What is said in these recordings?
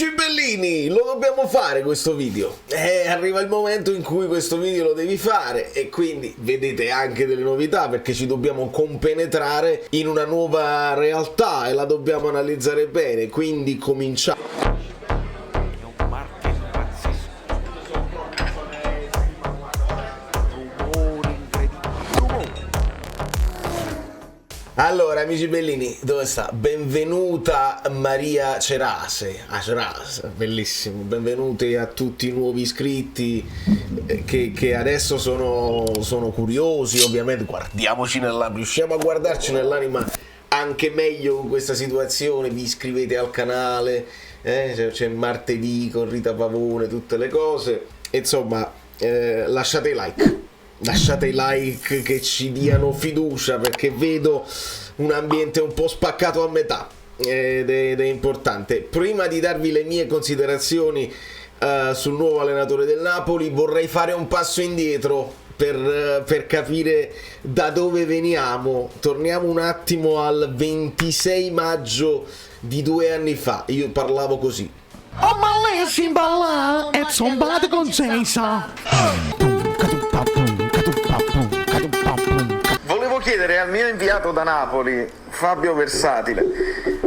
Amici bellini, lo dobbiamo fare questo video. Arriva il momento in cui questo video lo devi fare e quindi vedete anche delle novità perché ci dobbiamo compenetrare in una nuova realtà e la dobbiamo analizzare bene, quindi cominciamo. Allora, amici bellini, dove sta? Benvenuta Maria Cerase. Cerase, bellissimo. Benvenuti a tutti i nuovi iscritti che adesso sono curiosi, ovviamente. Guardiamoci nell'anima, riusciamo a guardarci nell'anima anche meglio in questa situazione. Vi iscrivete al canale, c'è martedì con Rita Pavone, tutte le cose. Insomma, lasciate i like. Lasciate i like che ci diano fiducia perché vedo un ambiente un po' spaccato a metà ed è importante. Prima di darvi le mie considerazioni sul nuovo allenatore del Napoli vorrei fare un passo indietro per capire da dove veniamo. Torniamo un attimo al 26 maggio di 2 anni fa. Io parlavo così. Oh ma lei si balla e son ballate con senza. Volevo chiedere al mio inviato da Napoli, Fabio Versatile.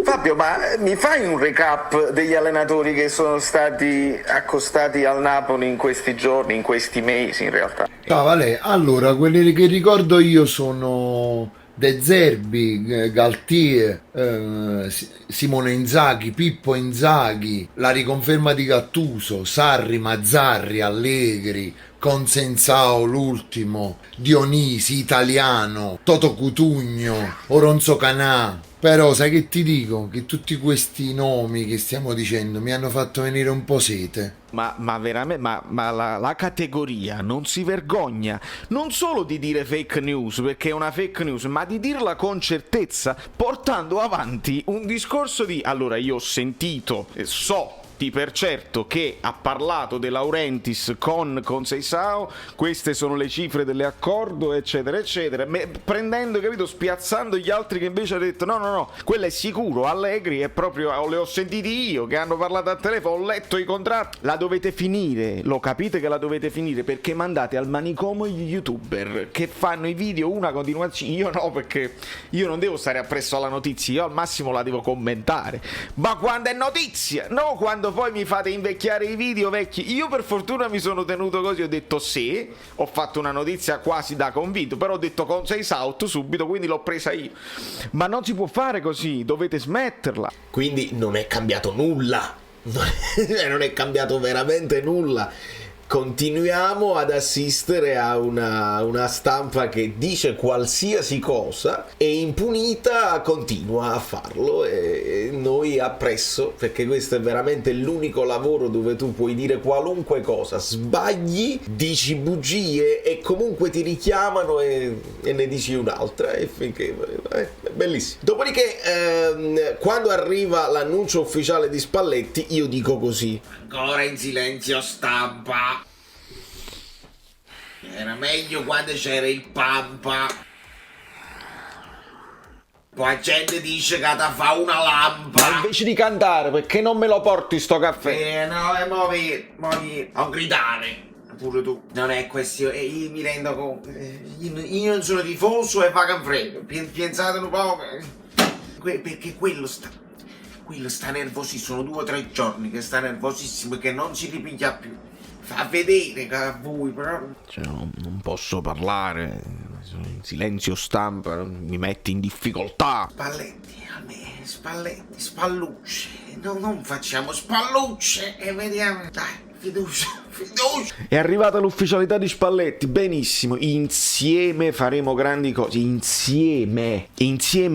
Fabio, ma mi fai un recap degli allenatori che sono stati accostati al Napoli in questi giorni, in questi mesi in realtà? Ciao Vale, allora quelli che ricordo io sono De Zerbi, Galtier, Simone Inzaghi, Pippo Inzaghi, la riconferma di Gattuso, Sarri, Mazzarri, Allegri, Consensao l'ultimo, Dionisi, Italiano, Toto Cutugno, Oronzo Canà. Però sai che ti dico? Che tutti questi nomi che stiamo dicendo mi hanno fatto venire un po' sete. Ma veramente, la categoria non si vergogna non solo di dire fake news, perché è una fake news, ma di dirla con certezza, portando avanti un discorso di... Allora, io ho sentito, so per certo che ha parlato De Laurentiis con Seisao, queste sono le cifre dell'accordo eccetera eccetera, prendendo, capito, spiazzando gli altri che invece hanno detto no, quello è sicuro, Allegri è proprio, le ho sentiti io che hanno parlato al telefono, ho letto i contratti. La dovete finire, lo capite che la dovete finire, perché mandate al manicomio gli youtuber che fanno i video una continuazione. Io no, perché io non devo stare appresso alla notizia, io al massimo la devo commentare, ma quando è notizia, no, quando poi mi fate invecchiare i video vecchi. Io per fortuna mi sono tenuto così, ho detto sì, ho fatto una notizia quasi da convinto, però ho detto con 6 out subito, quindi l'ho presa io. Ma non si può fare così, dovete smetterla. Quindi non è cambiato nulla, non è cambiato veramente nulla. Continuiamo ad assistere a una stampa che dice qualsiasi cosa e impunita continua a farlo, e noi appresso, perché questo è veramente l'unico lavoro dove tu puoi dire qualunque cosa, sbagli, dici bugie e comunque ti richiamano e ne dici un'altra, e finché è bellissimo. Dopodiché quando arriva l'annuncio ufficiale di Spalletti io dico così: ancora in silenzio stampa. Era meglio quando c'era il Pampa. Poi la gente dice che ti fa una lampa. Ma invece di cantare, perché non me lo porti sto caffè? Muovi a gridare. Pure tu. Non è questione. Io mi rendo conto. Io non sono tifoso e vaga in frega. Pensate un po'. Perché quello sta nervosissimo. Sono 2 o 3 giorni che sta nervosissimo e che non si ripiglia più. Fa vedere che a voi però. Cioè, non posso parlare, sono in silenzio stampa, mi metti in difficoltà. Spalletti, a me, spallucce. No, non facciamo spallucce e vediamo. Dai, fiducia. È arrivata l'ufficialità di Spalletti, benissimo, insieme faremo grandi cose, insieme,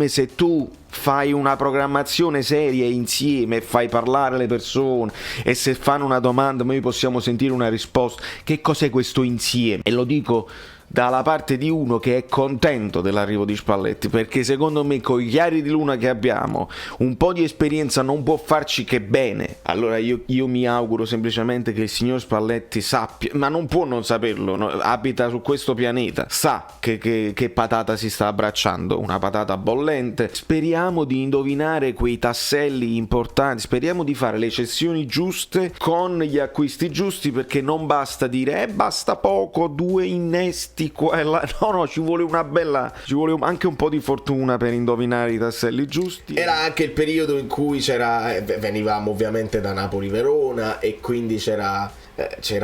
se tu fai una programmazione seria insieme, fai parlare le persone e se fanno una domanda noi possiamo sentire una risposta. Che cos'è questo insieme? E lo dico dalla parte di uno che è contento dell'arrivo di Spalletti, perché secondo me con i chiari di luna che abbiamo un po' di esperienza non può farci che bene. Allora io mi auguro semplicemente che il signor Spalletti sappia, ma non può non saperlo, no? Abita su questo pianeta, sa che patata si sta abbracciando, una patata bollente. Speriamo di indovinare quei tasselli importanti, speriamo di fare le cessioni giuste con gli acquisti giusti, perché non basta dire basta poco, 2 innesti qua e là. No, ci vuole anche un po' di fortuna per indovinare i tasselli giusti. Era anche il periodo in cui venivamo ovviamente da Napoli-Verona e quindi c'era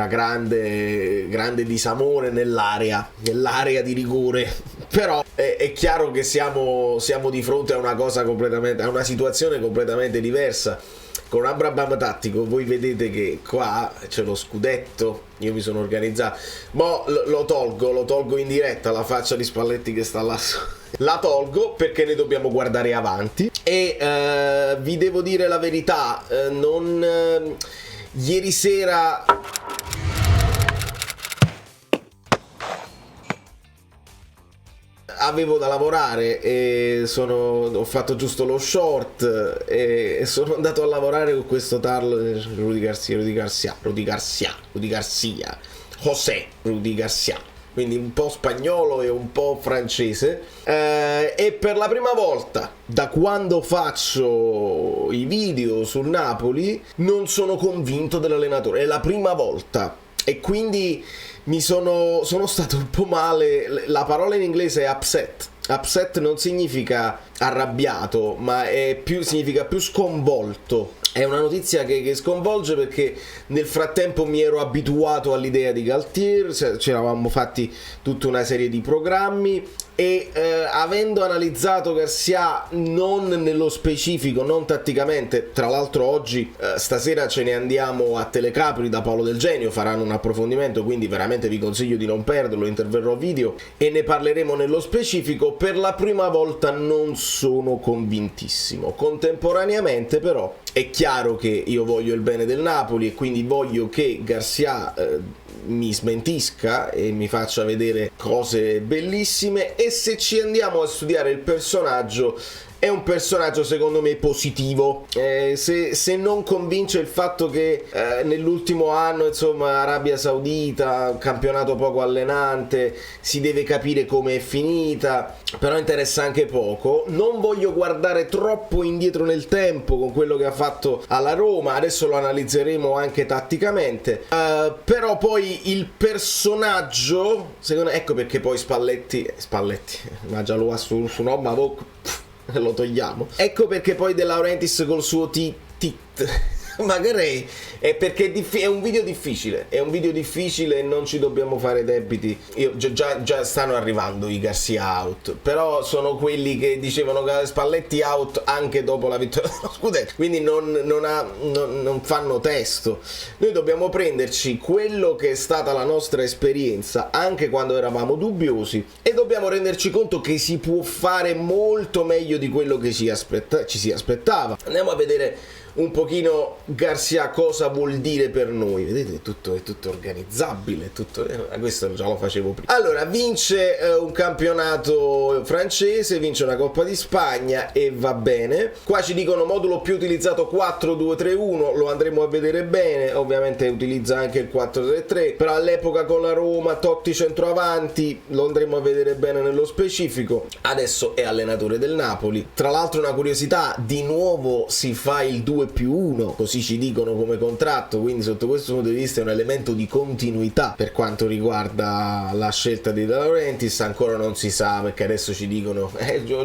grande disamore nell'area di rigore. Però è chiaro che siamo di fronte a a una situazione completamente diversa. Con Abraham tattico voi vedete che qua c'è lo scudetto, io mi sono organizzato, lo tolgo in diretta la faccia di Spalletti che sta là. La tolgo perché ne dobbiamo guardare avanti e vi devo dire la verità, ieri sera avevo da lavorare e ho fatto giusto lo short e sono andato a lavorare con questo tarlo Rudy Garcia, quindi un po' spagnolo e un po' francese, e per la prima volta da quando faccio i video sul Napoli non sono convinto dell'allenatore, è la prima volta e quindi sono stato un po' male. La parola in inglese è upset. Upset non significa arrabbiato, ma significa più sconvolto. È una notizia che sconvolge perché nel frattempo mi ero abituato all'idea di Galtier, ci eravamo fatti tutta una serie di programmi e avendo analizzato Garcia non nello specifico, non tatticamente, tra l'altro oggi stasera ce ne andiamo a Telecapri da Paolo Del Genio, faranno un approfondimento, quindi veramente vi consiglio di non perderlo, interverrò video e ne parleremo nello specifico. Per la prima volta non sono convintissimo. Contemporaneamente però è chiaro che io voglio il bene del Napoli e quindi voglio che Garcia mi smentisca e mi faccia vedere cose bellissime, e se ci andiamo a studiare il personaggio è un personaggio secondo me positivo, se non convince il fatto che nell'ultimo anno insomma Arabia Saudita, campionato poco allenante, si deve capire come è finita, però interessa anche poco. Non voglio guardare troppo indietro nel tempo con quello che ha fatto alla Roma, adesso lo analizzeremo anche tatticamente, però poi il personaggio secondo me, ecco perché poi Spalletti ma già lo ha su Nobma lo togliamo. Ecco perché poi De Laurentiis col suo tit magari è perché è un video difficile e non ci dobbiamo fare debiti. Già stanno arrivando i Garcia out, però sono quelli che dicevano che Spalletti out anche dopo la vittoria dello scudetto, quindi non fanno testo. Noi dobbiamo prenderci quello che è stata la nostra esperienza anche quando eravamo dubbiosi e dobbiamo renderci conto che si può fare molto meglio di quello che ci si aspettava. Andiamo a vedere un pochino Garcia cosa vuol dire per noi. Vedete, è tutto organizzabile, questo già lo facevo prima. Allora, vince un campionato francese, vince una Coppa di Spagna e va bene. Qua ci dicono modulo più utilizzato 4-2-3-1, lo andremo a vedere bene. Ovviamente utilizza anche il 4-3-3, però all'epoca con la Roma Totti centroavanti, lo andremo a vedere bene nello specifico. Adesso è allenatore del Napoli. Tra l'altro una curiosità, di nuovo si fa il 2+1, così ci dicono come contratto, quindi sotto questo punto di vista è un elemento di continuità per quanto riguarda la scelta di De Laurentiis. Ancora non si sa perché adesso ci dicono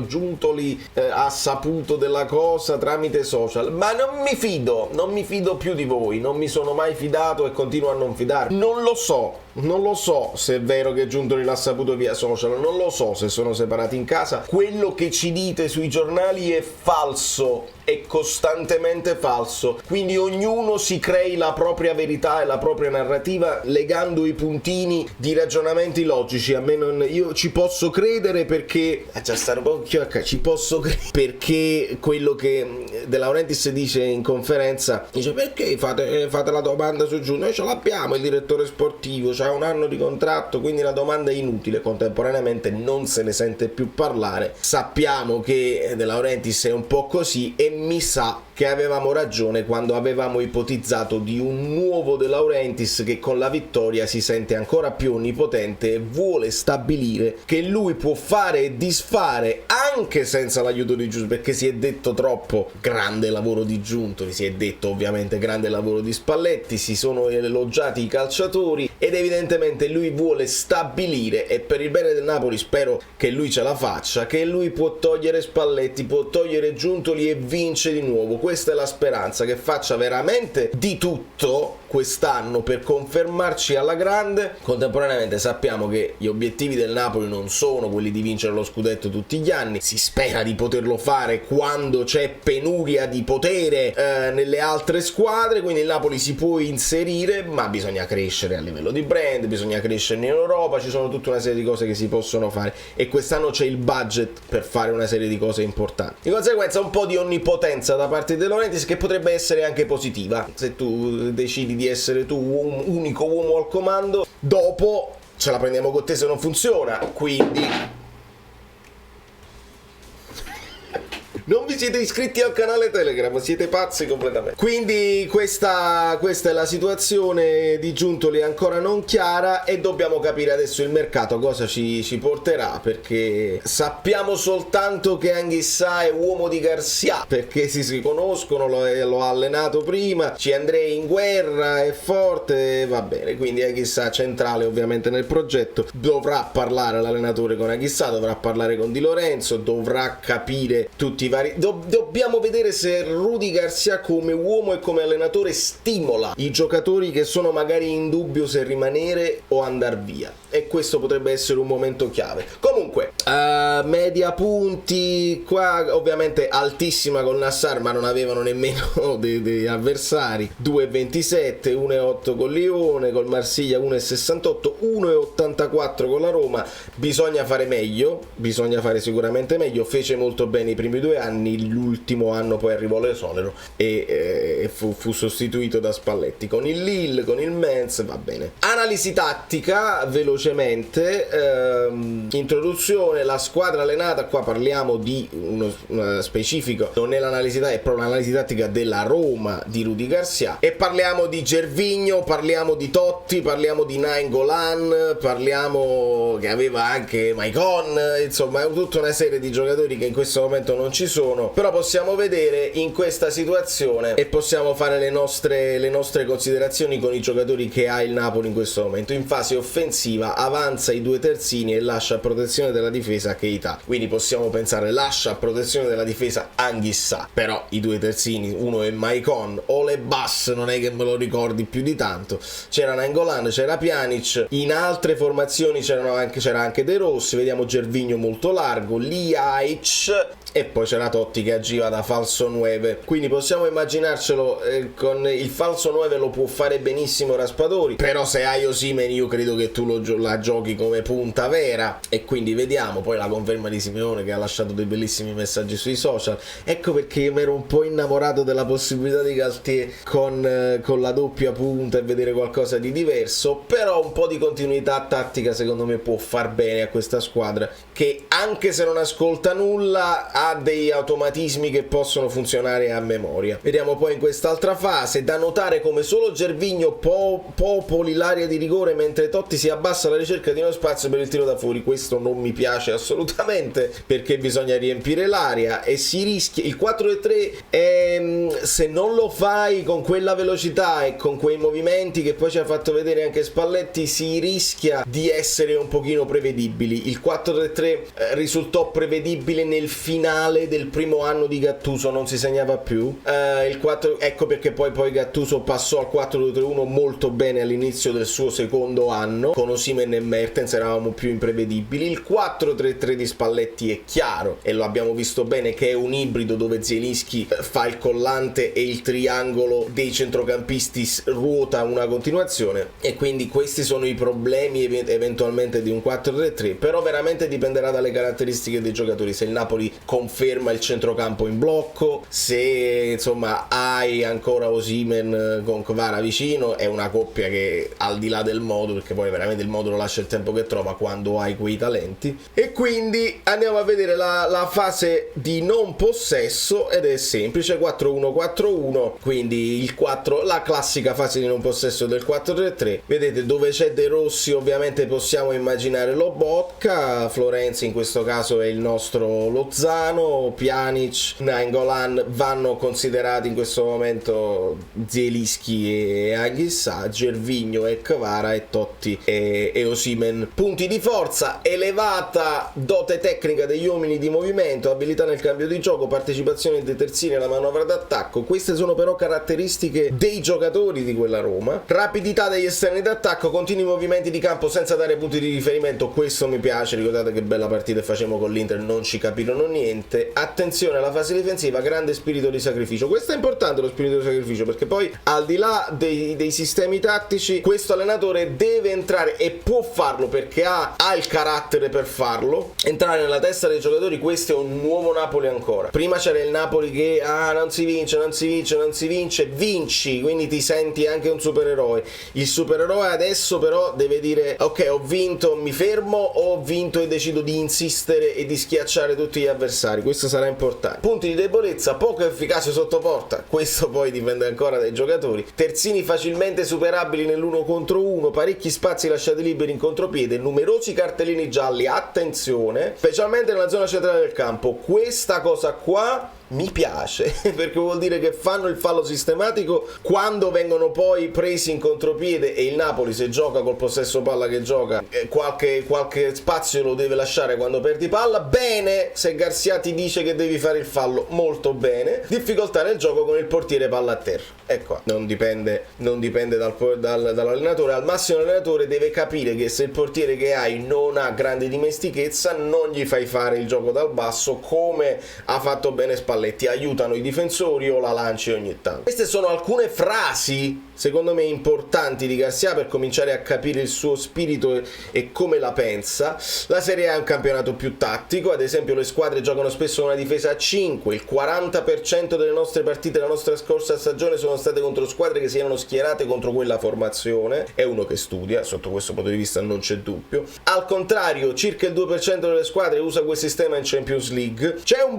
Giuntoli ha saputo della cosa tramite social, ma non mi fido più di voi, non mi sono mai fidato e continuo a non fidarmi. Non lo so se è vero che Giuntoli l'ha saputo via social, non lo so se sono separati in casa. Quello che ci dite sui giornali è falso, è costantemente falso, quindi ognuno si crei la propria verità e la propria narrativa legando i puntini di ragionamenti logici. A me io ci posso credere perché ci posso credere perché quello che De Laurentiis dice in conferenza, dice perché fate la domanda su Giuntoli, noi ce l'abbiamo il direttore sportivo, c'ha c'ha un anno di contratto, quindi la domanda è inutile. Contemporaneamente non se ne sente più parlare. Sappiamo che De Laurentiis è un po' così, e mi sa che avevamo ragione quando avevamo ipotizzato di un nuovo De Laurentiis che con la vittoria si sente ancora più onnipotente e vuole stabilire che lui può fare e disfare anche senza l'aiuto di Giuntoli, perché si è detto troppo grande lavoro di Giuntoli, si è detto ovviamente grande lavoro di Spalletti, si sono elogiati i calciatori, ed evidentemente lui vuole stabilire, e per il bene del Napoli spero che lui ce la faccia, che lui può togliere Spalletti, può togliere Giuntoli e vince di nuovo. Questa è la speranza, che faccia veramente di tutto quest'anno per confermarci alla grande. Contemporaneamente sappiamo che gli obiettivi del Napoli non sono quelli di vincere lo scudetto tutti gli anni, si spera di poterlo fare quando c'è penuria di potere nelle altre squadre, quindi il Napoli si può inserire, ma bisogna crescere a livello di brand, bisogna crescere in Europa, ci sono tutta una serie di cose che si possono fare, e quest'anno c'è il budget per fare una serie di cose importanti. Di conseguenza un po' di onnipotenza da parte di De Laurentiis, che potrebbe essere anche positiva se tu decidi di essere tu un unico uomo al comando. Dopo ce la prendiamo con te se non funziona, quindi non vi siete iscritti al canale Telegram, siete pazzi completamente. Quindi questa è la situazione di Giuntoli, ancora non chiara, e dobbiamo capire adesso il mercato cosa ci porterà, perché sappiamo soltanto che Anghissà è uomo di Garcia, perché si conoscono, lo ha allenato prima, ci andrei in guerra, è forte, va bene, quindi Anghissà centrale ovviamente nel progetto. Dovrà parlare l'allenatore con Anghissà, dovrà parlare con Di Lorenzo, dovrà capire tutti i vari. Dobbiamo vedere se Rudy Garcia come uomo e come allenatore stimola i giocatori che sono magari in dubbio se rimanere o andar via, e questo potrebbe essere un momento chiave. Comunque media punti qua ovviamente altissima con Nassar, ma non avevano nemmeno dei avversari. 2,27, 1,8 con Lione, col Marsiglia 1,68, 1,84 con la Roma. Bisogna fare meglio, bisogna fare sicuramente meglio. Fece molto bene i primi 2 anni, l'ultimo anno poi arrivò l'esonero e fu sostituito da Spalletti con il Lille, con il Mainz, va bene. Analisi tattica velocemente, introduzione, la squadra allenata, qua parliamo di uno specifico, non è l'analisi tattica, è proprio l'analisi tattica della Roma di Rudy Garcia, e parliamo di Gervinho, parliamo di Totti, parliamo di Nainggolan, parliamo che aveva anche Maicon, insomma è tutta una serie di giocatori che in questo momento non ci sono, però possiamo vedere in questa situazione e possiamo fare le nostre considerazioni con i giocatori che ha il Napoli in questo momento. In fase offensiva avanza i 2 terzini e lascia a protezione della difesa Keita, quindi possiamo pensare lascia a protezione della difesa Anghissà, però i 2 terzini, uno è Maicon o Le Bas, non è che me lo ricordi più di tanto, c'era Nainggolan, c'era Pjanic, in altre formazioni c'era anche De Rossi, vediamo Gervinho molto largo, Ljajic, e poi c'era Totti che agiva da falso 9, quindi possiamo immaginarcelo con il falso 9 lo può fare benissimo Raspadori, però se hai Osimhen io credo che tu la giochi come punta vera, e quindi vediamo poi la conferma di Simeone che ha lasciato dei bellissimi messaggi sui social. Ecco perché io mi ero un po' innamorato della possibilità di Galtier con la doppia punta e vedere qualcosa di diverso, però un po' di continuità tattica secondo me può far bene a questa squadra, che anche se non ascolta nulla ha dei automatismi che possono funzionare a memoria. Vediamo poi in quest'altra fase, da notare come solo Gervinho popoli l'area di rigore mentre Totti si abbassa alla ricerca di uno spazio per il tiro da fuori. Questo non mi piace assolutamente, perché bisogna riempire l'area e si rischia il 4-3, se non lo fai con quella velocità e con quei movimenti che poi ci ha fatto vedere anche Spalletti, si rischia di essere un pochino prevedibili. Il 4-3 risultò prevedibile nel finale del primo anno di Gattuso, non si segnava più. Ecco perché poi Gattuso passò al 4-2-3-1 molto bene all'inizio del suo secondo anno, con Osimhen e Mertens eravamo più imprevedibili. Il 4-3-3 di Spalletti è chiaro e lo abbiamo visto bene che è un ibrido dove Zielinski fa il collante e il triangolo dei centrocampisti ruota una continuazione, e quindi questi sono i problemi eventualmente di un 4-3-3, però veramente dipenderà dalle caratteristiche dei giocatori. Se il Napoli conferma il centrocampo in blocco, se insomma hai ancora Osimhen con Kvara vicino, è una coppia che al di là del modulo, perché poi veramente il modulo lascia il tempo che trova quando hai quei talenti. E quindi andiamo a vedere la fase di non possesso, ed è semplice: 4-1-4-1, quindi il 4, la classica fase di non possesso del 4-3-3. Vedete dove c'è De Rossi, ovviamente possiamo immaginare Lobotka, Florenzi in questo caso è il nostro Lozano, Pjanic, Nainggolan vanno considerati in questo momento Zielinski e Anghissà, Gervinho e Kvara e Totti e Osimhen. Punti di forza: elevata dote tecnica degli uomini di movimento, abilità nel cambio di gioco, partecipazione dei terzini alla manovra d'attacco. Queste sono però caratteristiche dei giocatori di quella Roma. Rapidità degli esterni d'attacco, continui movimenti di campo senza dare punti di riferimento, questo mi piace. Ricordate che bella partita facciamo con l'Inter, non ci capirono niente. Attenzione alla fase difensiva, grande spirito di sacrificio. Questo è importante, lo spirito di sacrificio, perché poi al di là dei sistemi tattici, questo allenatore deve entrare, e può farlo perché ha il carattere per farlo, entrare nella testa dei giocatori. Questo è un nuovo Napoli ancora. Prima c'era il Napoli che non si vince, vinci, quindi ti senti anche un supereroe. Il supereroe adesso però deve dire: ok, ho vinto, mi fermo, o ho vinto e decido di insistere e di schiacciare tutti gli avversari. Questo sarà importante. Punti di debolezza: poco efficace sotto porta, questo poi dipende ancora dai giocatori. Terzini facilmente superabili nell'1 contro 1, parecchi spazi lasciati liberi in contropiede, numerosi cartellini gialli, attenzione, specialmente nella zona centrale del campo. Questa cosa qua mi piace perché vuol dire che fanno il fallo sistematico quando vengono poi presi in contropiede, e il Napoli, se gioca col possesso palla che gioca, qualche spazio lo deve lasciare quando perdi palla. Bene se Garcia ti dice che devi fare il fallo, molto bene. Difficoltà nel gioco con il portiere palla a terra, ecco, non dipende dall'allenatore. Al massimo l'allenatore deve capire che se il portiere che hai non ha grande dimestichezza, non gli fai fare il gioco dal basso come ha fatto bene Spalletti. Aiutano i difensori o la lanci ogni tanto. Queste sono alcune frasi secondo me importanti di Garcia per cominciare a capire il suo spirito e come la pensa. La Serie A è un campionato più tattico, ad esempio le squadre giocano spesso una difesa a 5, il 40% delle nostre partite la nostra scorsa stagione sono state contro squadre che si erano schierate contro quella formazione. È uno che studia, sotto questo punto di vista non c'è dubbio. Al contrario, circa il 2% delle squadre usa quel sistema in Champions League. C'è un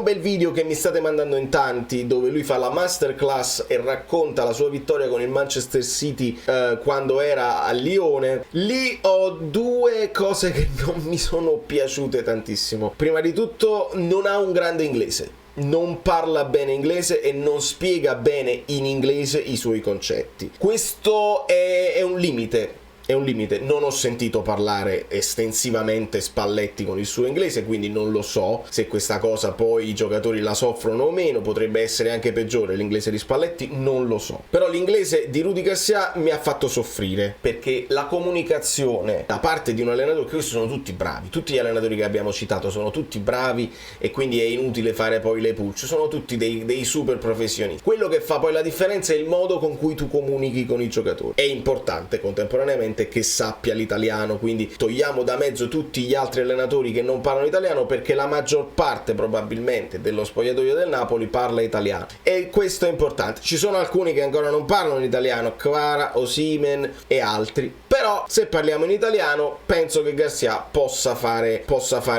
bel video che mi state mandando in tanti dove lui fa la masterclass e racconta la sua vittoria con il Manchester City quando era a Lione. Lì ho due cose che non mi sono piaciute tantissimo. Prima di tutto, non ha un grande inglese, non parla bene inglese e non spiega bene in inglese i suoi concetti. Questo è un limite. Non ho sentito parlare estensivamente Spalletti con il suo inglese, quindi non lo so se questa cosa poi i giocatori la soffrono o meno. Potrebbe essere anche peggiore l'inglese di Spalletti, non lo so. Però l'inglese di Rudi Garcia mi ha fatto soffrire, perché la comunicazione da parte di un allenatore, che questi sono tutti bravi, tutti gli allenatori che abbiamo citato sono tutti bravi e quindi è inutile fare poi le pulce, sono tutti dei super professionisti. Quello che fa poi la differenza è il modo con cui tu comunichi con i giocatori. È importante contemporaneamente che sappia l'italiano, quindi togliamo da mezzo tutti gli altri allenatori che non parlano italiano, perché la maggior parte probabilmente dello spogliatoio del Napoli parla italiano, e questo è importante. Ci sono alcuni che ancora non parlano in italiano, Kvara, Osimhen e altri, però se parliamo in italiano penso che Garcia possa fare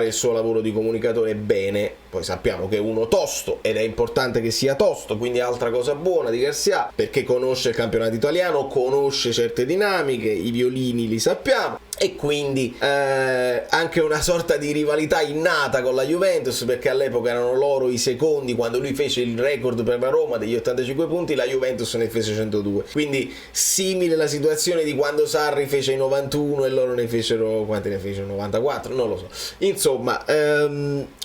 il suo lavoro di comunicatore bene. Poi sappiamo che è uno tosto ed è importante che sia tosto, quindi altra cosa buona di Garcia, perché conosce il campionato italiano, conosce certe dinamiche, i violini li sappiamo, e quindi anche una sorta di rivalità innata con la Juventus, perché all'epoca erano loro i secondi. Quando lui fece il record per la Roma degli 85 punti, la Juventus ne fece 102, quindi simile la situazione di quando Sarri fece i 91 e loro ne fecero, quanti ne fecero? 94? Non lo so. Insomma,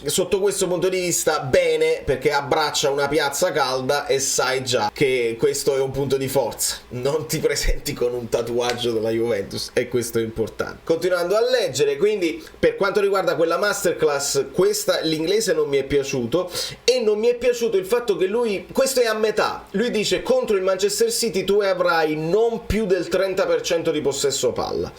sotto questo punto di vista bene, perché abbraccia una piazza calda e sai già che questo è un punto di forza. Non ti presenti con un tatuaggio della Juventus, e questo è importante. importante. Continuando a leggere, quindi per quanto riguarda quella masterclass, l'inglese non mi è piaciuto, e non mi è piaciuto il fatto che lui, questo è a metà, lui dice contro il Manchester City tu avrai non più del 30% di possesso palla.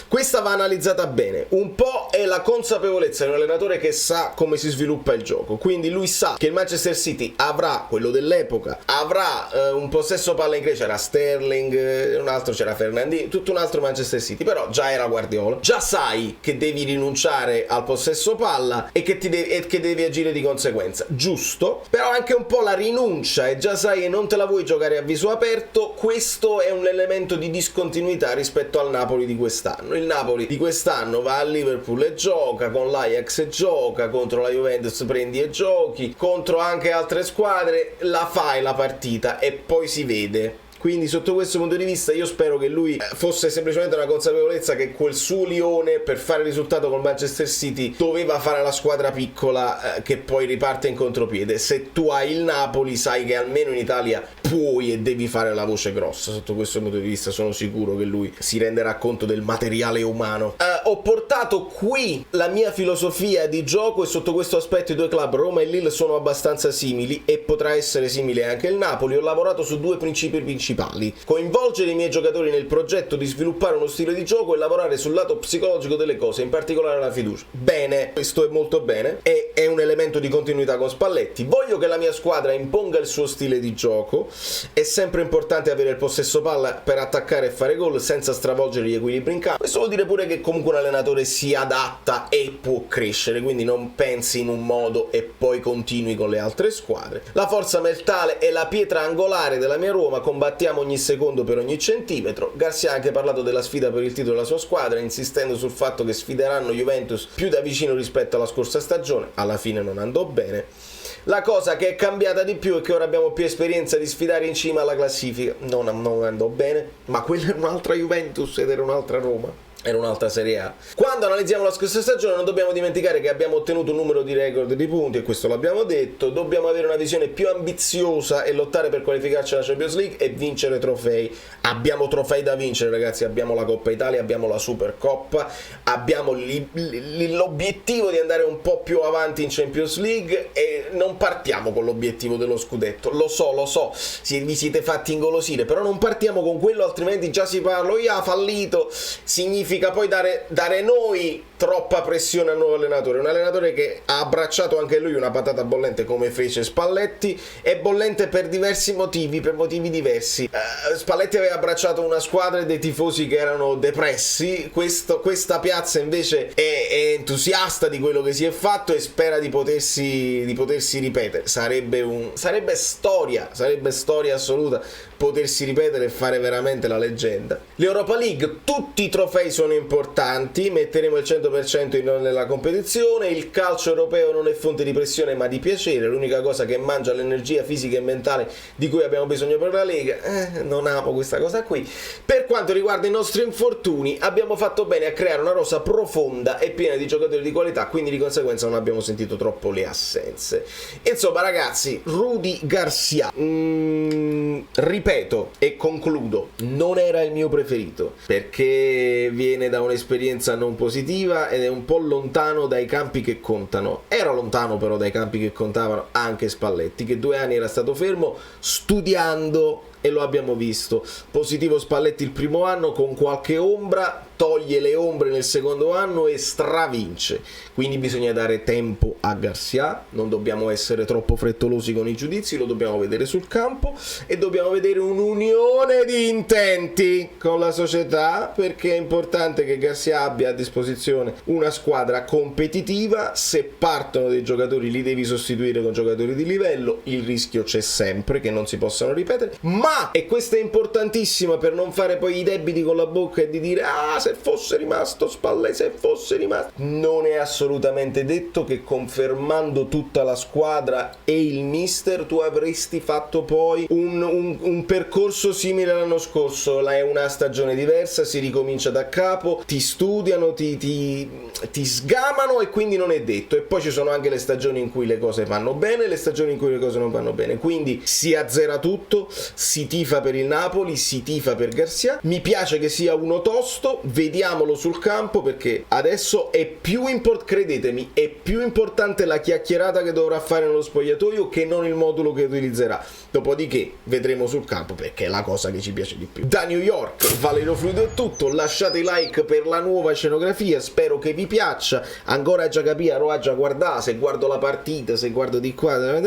Questa va analizzata bene, un po' è la consapevolezza di un allenatore che sa come si sviluppa il gioco, quindi lui sa che il Manchester City avrà, quello dell'epoca, avrà un possesso palla in crescita, c'era Sterling, un altro c'era Fernandinho, tutto un altro Manchester City, però già era Guardiola, già sai che devi rinunciare al possesso palla e che devi agire di conseguenza, giusto, però anche un po' la rinuncia e già sai che non te la vuoi giocare a viso aperto. Questo è un elemento di discontinuità rispetto al Napoli di quest'anno. Il Napoli di quest'anno va a Liverpool e gioca, con l'Ajax e gioca, contro la Juventus prendi e giochi, contro anche altre squadre la fai la partita e poi si vede. Quindi sotto questo punto di vista io spero che lui fosse semplicemente una consapevolezza che quel suo Lione per fare risultato col Manchester City doveva fare la squadra piccola che poi riparte in contropiede. Se tu hai il Napoli sai che almeno in Italia puoi e devi fare la voce grossa. Sotto questo punto di vista sono sicuro che lui si renderà conto del materiale umano. Ho portato qui la mia filosofia di gioco e sotto questo aspetto i due club Roma e Lille sono abbastanza simili e potrà essere simile anche il Napoli. Ho lavorato su due principi principali: coinvolgere i miei giocatori nel progetto di sviluppare uno stile di gioco e lavorare sul lato psicologico delle cose, in particolare la fiducia. Bene, questo è molto bene, è un elemento di continuità con Spalletti. Voglio che la mia squadra imponga il suo stile di gioco, è sempre importante avere il possesso palla per attaccare e fare gol senza stravolgere gli equilibri in campo. Questo vuol dire pure che comunque un allenatore si adatta e può crescere, quindi non pensi in un modo e poi continui con le altre squadre. La forza mentale è la pietra angolare della mia Roma, combattiamo ogni secondo per ogni centimetro. Garcia ha anche parlato della sfida per il titolo della sua squadra, insistendo sul fatto che sfideranno Juventus più da vicino rispetto alla scorsa stagione. Alla fine non andò bene. La cosa che è cambiata di più è che ora abbiamo più esperienza di sfidare in cima alla classifica. Non andò bene, ma quella era un'altra Juventus ed era un'altra Roma. Era un'altra Serie A. Quando analizziamo la scorsa stagione non dobbiamo dimenticare che abbiamo ottenuto un numero di record di punti, e questo l'abbiamo detto. Dobbiamo avere una visione più ambiziosa e lottare per qualificarci alla Champions League e vincere trofei. Abbiamo trofei da vincere, ragazzi. Abbiamo la Coppa Italia, abbiamo la Supercoppa, abbiamo l'obiettivo di andare un po' più avanti in Champions League e non partiamo con l'obiettivo dello scudetto. Lo so, vi siete fatti ingolosire, però non partiamo con quello, altrimenti già si parla, ha fallito, significa poi dare noi troppa pressione al nuovo allenatore, un allenatore che ha abbracciato anche lui una patata bollente come fece Spalletti, e bollente per diversi motivi, per motivi diversi. Spalletti aveva abbracciato una squadra e dei tifosi che erano depressi, questa piazza invece è entusiasta di quello che si è fatto e spera di potersi ripetere. Sarebbe storia assoluta potersi ripetere e fare veramente la leggenda. L'Europa League, tutti i trofei sono importanti, metteremo il 100% nella competizione. Il calcio europeo non è fonte di pressione ma di piacere, l'unica cosa che mangia l'energia fisica e mentale di cui abbiamo bisogno per la Lega. Non amo questa cosa qui. Per quanto riguarda i nostri infortuni, abbiamo fatto bene a creare una rosa profonda e piena di giocatori di qualità, quindi di conseguenza non abbiamo sentito troppo le assenze. Insomma ragazzi, Rudy Garcia, ripeto e concludo, non era il mio preferito perché viene da un'esperienza non positiva ed è un po' lontano dai campi che contano. Era lontano però dai campi che contavano anche Spalletti, che 2 anni era stato fermo studiando, e lo abbiamo visto. Positivo Spalletti il primo anno con qualche ombra, toglie le ombre nel secondo anno e stravince. Quindi bisogna dare tempo a Garcia, non dobbiamo essere troppo frettolosi con i giudizi, lo dobbiamo vedere sul campo e dobbiamo vedere un'unione di intenti con la società, perché è importante che Garcia abbia a disposizione una squadra competitiva. Se partono dei giocatori li devi sostituire con giocatori di livello, il rischio c'è sempre che non si possano ripetere, ma, e questo è importantissimo per non fare poi i debiti con la bocca e di dire se fosse rimasto Spalletti, se fosse rimasto, non è assolutamente detto che confermando tutta la squadra e il mister tu avresti fatto poi un percorso simile all'anno scorso. È una stagione diversa, si ricomincia da capo, ti studiano, ti sgamano, e quindi non è detto. E poi ci sono anche le stagioni in cui le cose vanno bene, le stagioni in cui le cose non vanno bene, quindi si azzera tutto, si si tifa per il Napoli, si tifa per Garcia. Mi piace che sia uno tosto, vediamolo sul campo, perché adesso è più credetemi, è più importante la chiacchierata che dovrà fare nello spogliatoio che non il modulo che utilizzerà. Dopodiché vedremo sul campo, perché è la cosa che ci piace di più. Da New York, Valerio Fluido è tutto, lasciate i like per la nuova scenografia, spero che vi piaccia. Ancora già capire, ero già guardare, se guardo la partita, se guardo di qua,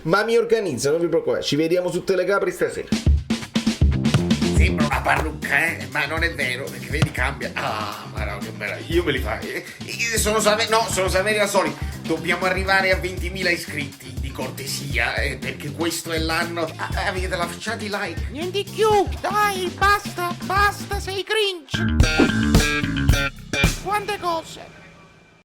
ma mi organizzo, non vi preoccupate, ci vediamo su Telecapri stasera. Sembra una parrucca, ma non è vero, perché vedi cambia. Ah, ma no, che meraviglia, io me li fai. Sono Saverio Asoli. Dobbiamo arrivare a 20.000 iscritti, di cortesia, perché questo è l'anno. Avete lasciato i like. Niente più, dai, basta, sei cringe. Quante cose.